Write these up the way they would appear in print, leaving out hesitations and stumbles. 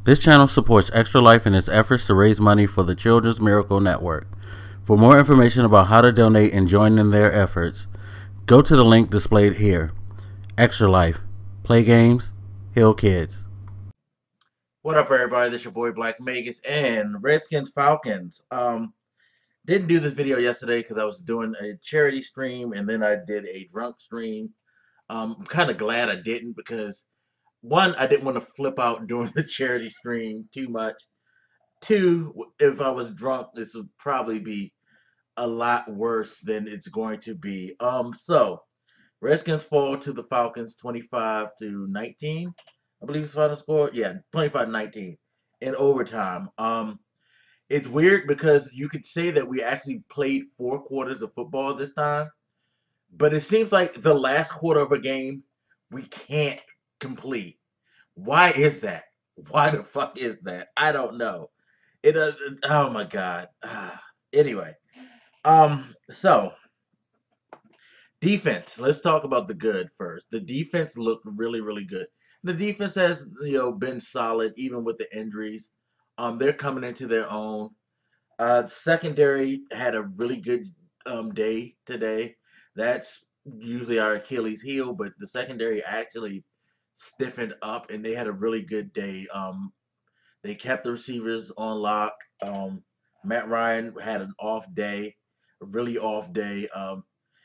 This channel supports Extra Life in its efforts to raise money for the Children's Miracle Network. For more information about how to donate and join in their efforts, go to the link displayed here. Extra Life. Play games, heal kids. What up, everybody? This your boy Black Magus and Redskins Falcons. Didn't do this video yesterday because I was doing a charity stream and then I did a drunk stream. I'm kind of glad I didn't because one, I didn't want to flip out during the charity stream too much. Two, if I was drunk, this would probably be a lot worse than it's going to be. So Redskins fall to the Falcons 25-19. I believe it's final score. Yeah, 25-19 in overtime. It's weird because you could say that we actually played 4 quarters of football this time, but it seems like the last quarter of a game we can't complete. Why is that? Why the fuck is that? I don't know. It oh my god. Anyway, so defense. Let's talk about the good first. The defense looked really, really good. The defense has, been solid even with the injuries. They're coming into their own. Secondary had a really good day today. That's usually our Achilles heel, but the secondary actually stiffened up and they had a really good day. They kept the receivers on lock. Matt Ryan had an off day, a really off day,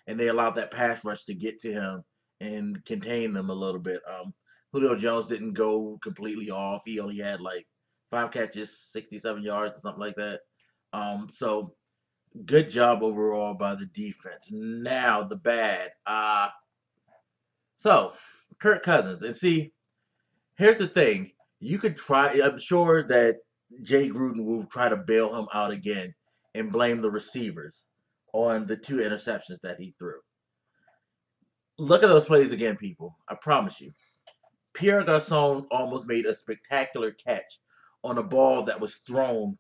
and they allowed that pass rush to get to him and contain them a little bit. Julio Jones didn't go completely off. He only had like 5 catches, 67 yards, or something like that. So good job overall by the defense. Now the bad. So Kirk Cousins, and see, here's the thing. You could try. I'm sure that Jay Gruden will try to bail him out again and blame the receivers on the 2 interceptions that he threw. Look at those plays again, people. I promise you. Pierre Garcon almost made a spectacular catch on a ball that was thrown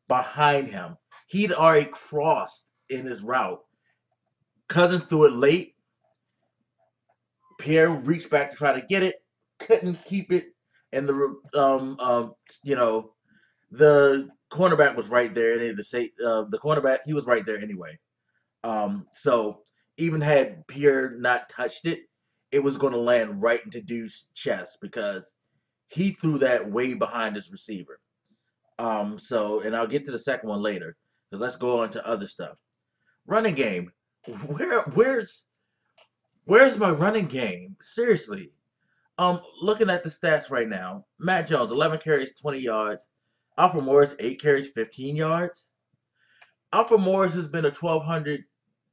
behind him. He'd already crossed in his route. Cousins threw it late. Pierre reached back to try to get it, couldn't keep it, and the cornerback was right there. And the cornerback, he was right there anyway. So even had Pierre not touched it, it was going to land right into Deuce's chest because he threw that way behind his receiver. And I'll get to the second one later. So let's go on to other stuff. Running game. Where's my running game? Seriously. Looking at the stats right now, Matt Jones, 11 carries, 20 yards. Alfred Morris, 8 carries, 15 yards. Alfred Morris has been a 1,200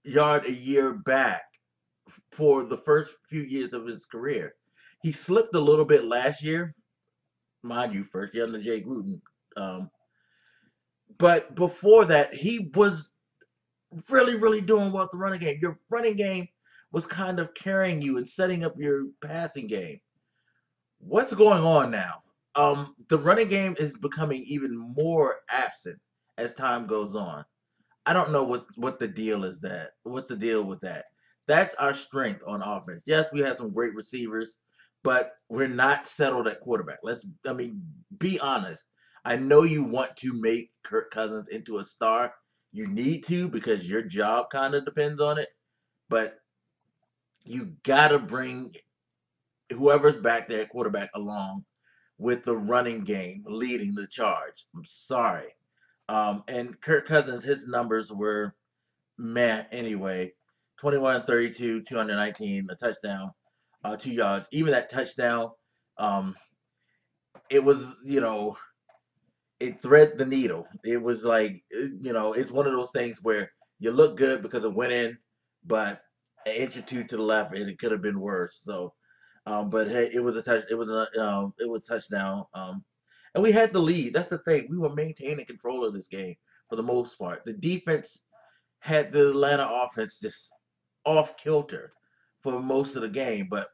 yard a year back for the first few years of his career. He slipped a little bit last year, mind you, first year under Jay Gruden. But before that, he was really, really doing well with the running game. Your running game was kind of carrying you and setting up your passing game. What's going on now? The running game is becoming even more absent as time goes on. I don't know what the deal is that. What's the deal with that? That's our strength on offense. Yes, we have some great receivers, but we're not settled at quarterback. Be honest. I know you want to make Kirk Cousins into a star. You need to because your job kind of depends on it. But you gotta bring whoever's back there at quarterback along with the running game leading the charge. I'm sorry. And Kirk Cousins, his numbers were meh anyway. 21-32, 219, a touchdown, 2 yards. Even that touchdown, it was, it thread the needle. It was like, it's one of those things where you look good because it went in, but an inch or two to the left, and it could have been worse. So, but hey, it was a touch. It was a touchdown. And we had the lead. That's the thing. We were maintaining control of this game for the most part. The defense had the Atlanta offense just off kilter for most of the game, but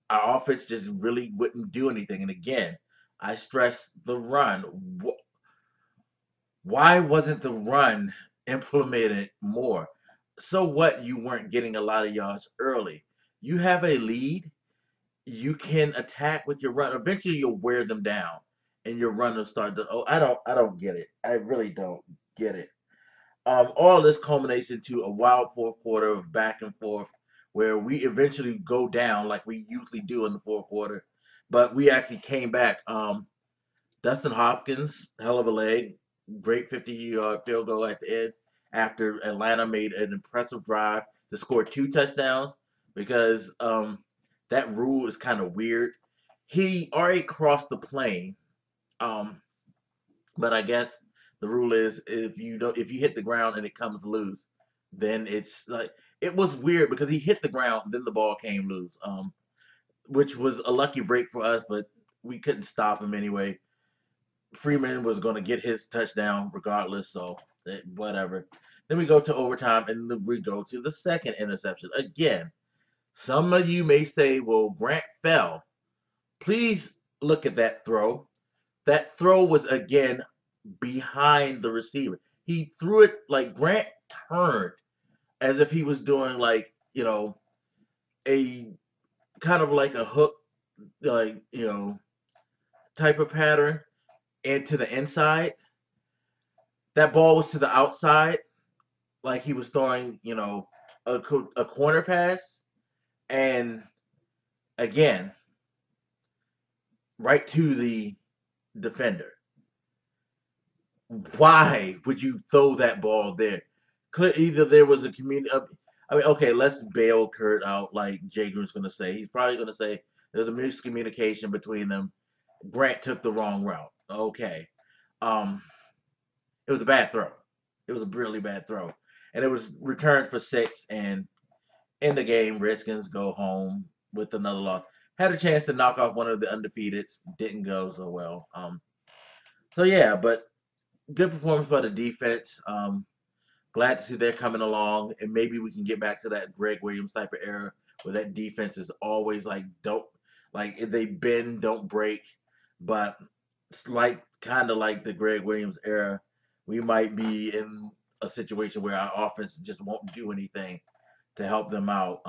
our offense just really wouldn't do anything. And again, I stress the run. Why wasn't the run implemented more? So what? You weren't getting a lot of yards early. You have a lead. You can attack with your run. Eventually, you'll wear them down, and your run will start to. Oh, I don't get it. I really don't get it. All this culminates into a wild fourth quarter of back and forth, where we eventually go down like we usually do in the fourth quarter, but we actually came back. Dustin Hopkins, hell of a leg, great 50-yard field goal at the end after Atlanta made an impressive drive to score 2 touchdowns because that rule is kind of weird. He already crossed the plane, um, but I guess the rule is if you hit the ground and it comes loose, then it's like it was weird because he hit the ground, then the ball came loose, which was a lucky break for us, but we couldn't stop him anyway. Freeman was going to get his touchdown regardless, so whatever. Then we go to overtime, and then we go to the second interception. Again, some of you may say, well, Grant fell. Please look at that throw. That throw was, again, behind the receiver. He threw it like Grant turned as if he was doing a kind of like a hook, type of pattern and to the inside. That ball was to the outside, like he was throwing, a corner pass. And again, right to the defender. Why would you throw that ball there? Either there was a community. I mean, okay, let's bail Kurt out like Jay Gruden's going to say. He's probably going to say there's a miscommunication between them. Grant took the wrong route. Okay. It was a bad throw. It was a really bad throw. And it was returned for 6. And in the game, Redskins go home with another loss. Had a chance to knock off one of the undefeateds. Didn't go so well. So, yeah, but good performance by the defense. Glad to see they're coming along. And maybe we can get back to that Greg Williams type of era where that defense is always if they bend, don't break. But it's kind of like the Greg Williams era. We might be in a situation where our offense just won't do anything to help them out.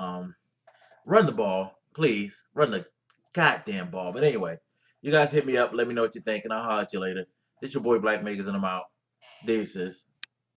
Run the ball, please. Run the goddamn ball. But anyway, you guys hit me up. Let me know what you think, and I'll holler at you later. This your boy Black Makers, and I'm out. Deuces.